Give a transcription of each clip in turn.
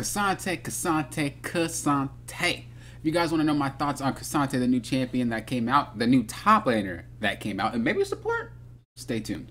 K'Sante. If you guys want to know my thoughts on K'Sante, the new champion that came out, the new top laner that came out, and maybe support, stay tuned.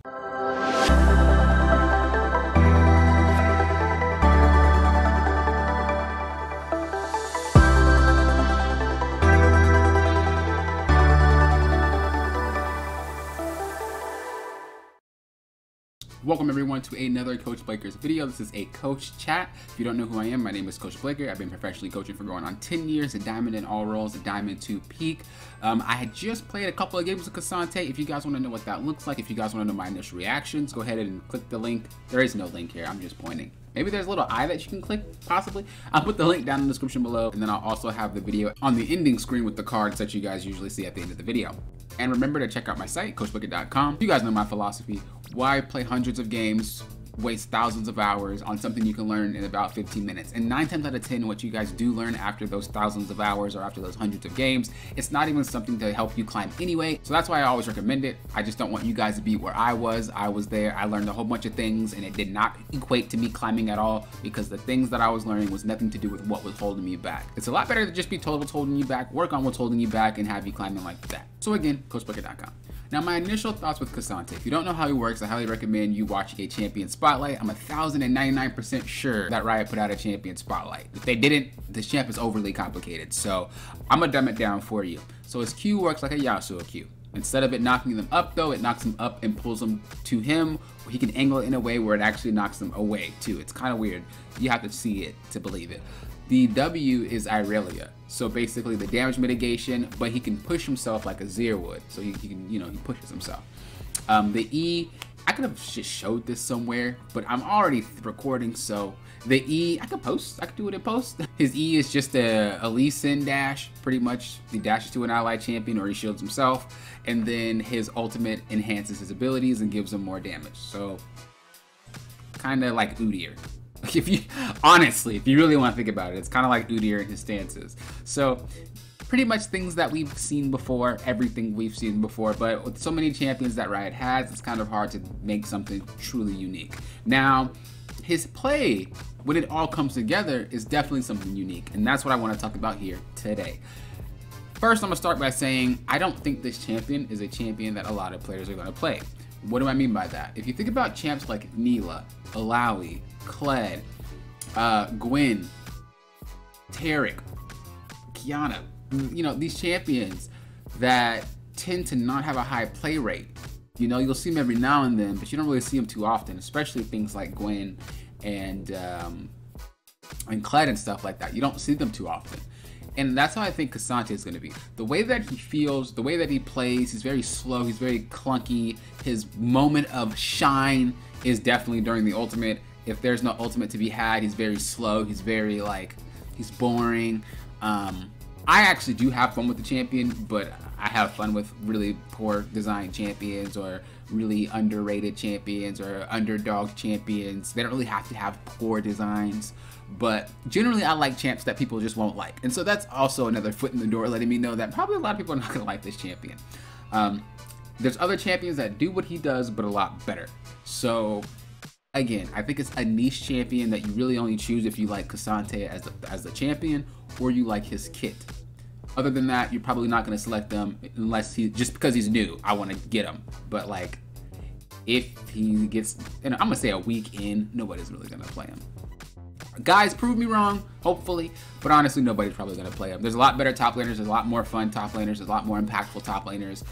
Welcome everyone to another Coach Blaker's video. This is a coach chat. If you don't know who I am, my name is Coach Blaker. I've been professionally coaching for going on 10 years, a diamond in all roles, a diamond to peak. I had just played a couple of games with K'Sante. If you guys want to know what that looks like, if you guys want to know my initial reactions, go ahead and click the link. There is no link here, I'm just pointing. Maybe there's a little eye that you can click, possibly. I'll put the link down in the description below, and then I'll also have the video on the ending screen with the cards that you guys usually see at the end of the video. And remember to check out my site, CoachBlaker.com. You guys know my philosophy. Why play hundreds of games, waste thousands of hours on something you can learn in about 15 minutes? And 9 times out of 10, what you guys do learn after those thousands of hours or after those hundreds of games, it's not even something to help you climb anyway. So that's why I always recommend it. I just don't want you guys to be where I was. I was there, I learned a whole bunch of things, and it did not equate to me climbing at all, because the things that I was learning was nothing to do with what was holding me back. It's a lot better to just be told what's holding you back, work on what's holding you back, and have you climbing like that. So again, CoachBlaker.com. Now, my initial thoughts with K'Sante. If you don't know how he works, I highly recommend you watching a Champion Spotlight. I'm 1,099% sure that Riot put out a Champion Spotlight. If they didn't, this champ is overly complicated, so I'm gonna dumb it down for you. So his Q works like a Yasuo Q. Instead of it knocking them up though, it knocks them up and pulls them to him, or he can angle it in a way where it actually knocks them away too. It's kind of weird. You have to see it to believe it. The W is Irelia. So basically the damage mitigation, but he can push himself like a Azir would. So he can, he pushes himself. The E, I could have just showed this somewhere, but I'm already recording, so the E, I could do it in post. His E is just a Lee Sin dash, pretty much. He dashes to an ally champion or he shields himself, and then his ultimate enhances his abilities and gives him more damage. So kind of like Udyr. If you really want to think about it, it's kind of like Udyr and his stances. So pretty much things that we've seen before, everything we've seen before, but with so many champions that Riot has, it's kind of hard to make something truly unique. Now, his play, when it all comes together, is definitely something unique, and that's what I want to talk about here today. First, I'm going to start by saying I don't think this champion is a champion that a lot of players are going to play. What do I mean by that? If you think about champs like Nilah, Illaoi, Kled, Gwen, Taric, Qiyana, these champions that tend to not have a high play rate. You'll see them every now and then, but you don't really see them too often, especially things like Gwen and Kled and stuff like that. You don't see them too often. And that's how I think K'Sante is going to be. The way that he feels, the way that he plays, he's very slow, he's very clunky. His moment of shine is definitely during the ultimate. If there's no ultimate to be had, he's very slow, he's very he's boring. I actually do have fun with the champion, but I have fun with really poor design champions or really underrated champions or underdog champions. They don't really have to have poor designs, but generally I like champs that people just won't like. And so that's also another foot in the door letting me know that probably a lot of people are not gonna like this champion. There's other champions that do what he does, but a lot better. So again, I think it's a niche champion that you really only choose if you like K'Sante as the champion or you like his kit. Other than that, you're probably not going to select them unless just because he's new, I want to get him. But if he gets, I'm going to say a week in, nobody's really going to play him. Guys, prove me wrong, hopefully, but honestly, nobody's probably going to play him. There's a lot better top laners, there's a lot more fun top laners, there's a lot more impactful top laners.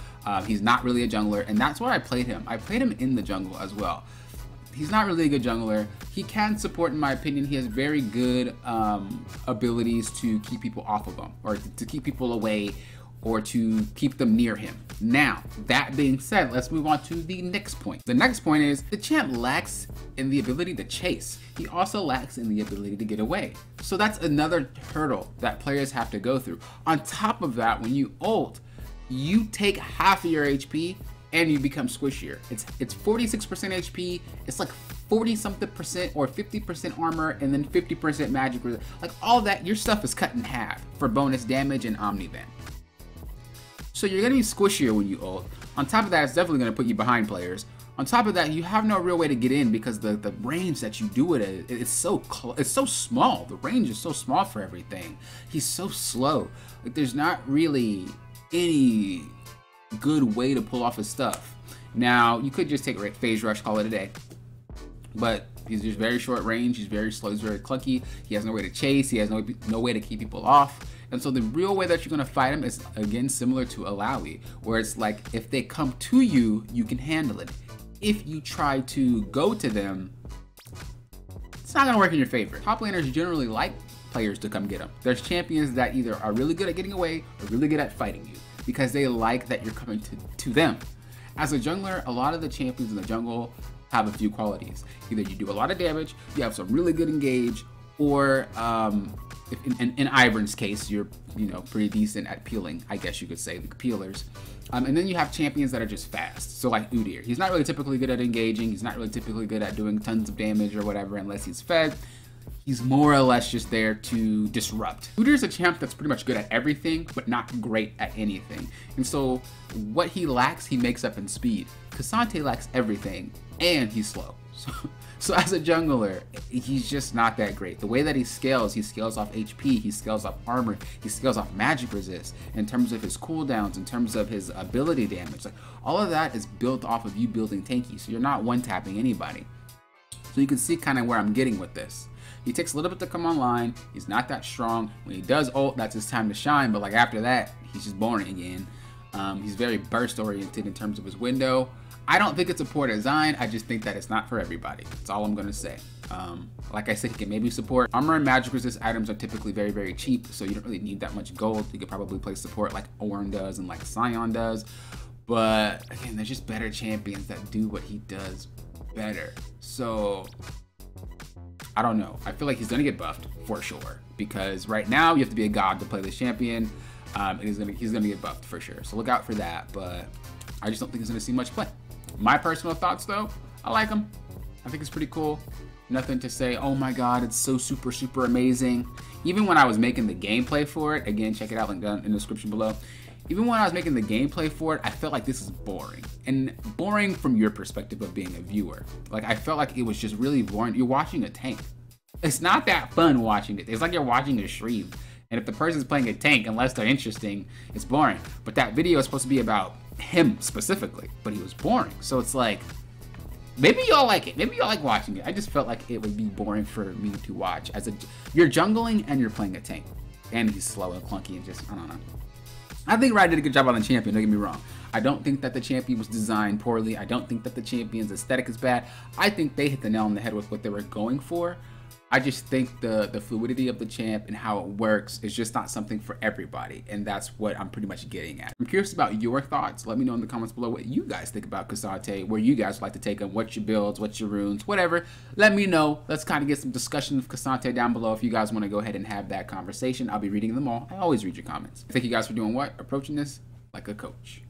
He's not really a jungler, and that's where I played him. I played him in the jungle as well. He's not really a good jungler. He can support, in my opinion. He has very good abilities to keep people off of him, or to keep people away, or to keep them near him. Now, that being said, let's move on to the next point. The next point is the champ lacks in the ability to chase. He also lacks in the ability to get away. So that's another hurdle that players have to go through. On top of that, when you ult, you take half of your HP and you become squishier. It's 46% HP, it's like 40 something percent or 50% armor and then 50% magic. Like all that, your stuff is cut in half for bonus damage and Omni-Ban. So you're gonna be squishier when you ult. On top of that, it's definitely gonna put you behind players. On top of that, you have no real way to get in because the range that you do it at, it's so small. The range is so small for everything. He's so slow. Like, there's not really any good way to pull off his stuff. Now, you could just take Phase Rush, call it a day. But he's just very short range, he's very slow, he's very clunky, he has no way to chase, he has no way to keep people off. And so the real way that you're gonna fight him is, again, similar to Illaoi, where it's like, if they come to you, you can handle it. If you try to go to them, it's not gonna work in your favor. Top laners generally like players to come get them. There's champions that either are really good at getting away or really good at fighting you, because they like that you're coming to them. As a jungler, a lot of the champions in the jungle have a few qualities. Either you do a lot of damage, you have some really good engage, or if in Ivern's case, you're pretty decent at peeling, I guess you could say, the peelers. And then you have champions that are just fast. So like Udyr, he's not really typically good at engaging, he's not really typically good at doing tons of damage or whatever unless he's fed. He's more or less just there to disrupt. Udyr's a champ that's pretty much good at everything, but not great at anything. And so what he lacks, he makes up in speed. K'Sante lacks everything, and he's slow. So as a jungler, he's just not that great. The way that he scales off HP, he scales off armor, he scales off magic resist, in terms of his cooldowns, in terms of his ability damage. Like, all of that is built off of you building tanky, so you're not one-tapping anybody. So you can see kind of where I'm getting with this. He takes a little bit to come online, he's not that strong. When he does ult, that's his time to shine, but like after that, he's just boring again. He's very burst oriented in terms of his window. I don't think it's a poor design, I just think that it's not for everybody. That's all I'm gonna say. Like I said, he can maybe support. Armor and magic resist items are typically very, very cheap, so you don't really need that much gold. You could probably play support like Ornn does and like Sion does. But again, there's just better champions that do what he does better. So I don't know. I feel like he's gonna get buffed for sure, because right now you have to be a god to play this champion. And he's gonna get buffed for sure. So look out for that. But I just don't think he's gonna see much play. My personal thoughts though, I like him. I think it's pretty cool. Nothing to say, oh my god, it's so super, super amazing. Even when I was making the gameplay for it, again, check it out, link down in the description below. Even when I was making the gameplay for it, I felt like this is boring. And boring from your perspective of being a viewer. Like, I felt like it was just really boring. You're watching a tank. It's not that fun watching it. It's like you're watching a stream. And if the person's playing a tank, unless they're interesting, it's boring. But that video is supposed to be about him specifically, but he was boring. So it's like, maybe y'all like it. Maybe y'all like watching it. I just felt like it would be boring for me to watch. You're jungling and you're playing a tank. And he's slow and clunky and just, I don't know. I think Riot did a good job on the champion, don't get me wrong. I don't think that the champion was designed poorly. I don't think that the champion's aesthetic is bad. I think they hit the nail on the head with what they were going for. I just think the fluidity of the champ and how it works is just not something for everybody, and that's what I'm pretty much getting at. I'm curious about your thoughts. Let me know in the comments below what you guys think about K'Sante, where you guys would like to take him, what's your builds, what's your runes, whatever. Let me know. Let's kind of get some discussion of K'Sante down below if you guys want to go ahead and have that conversation. I'll be reading them all. I always read your comments. Thank you guys for doing what? Approaching this like a coach.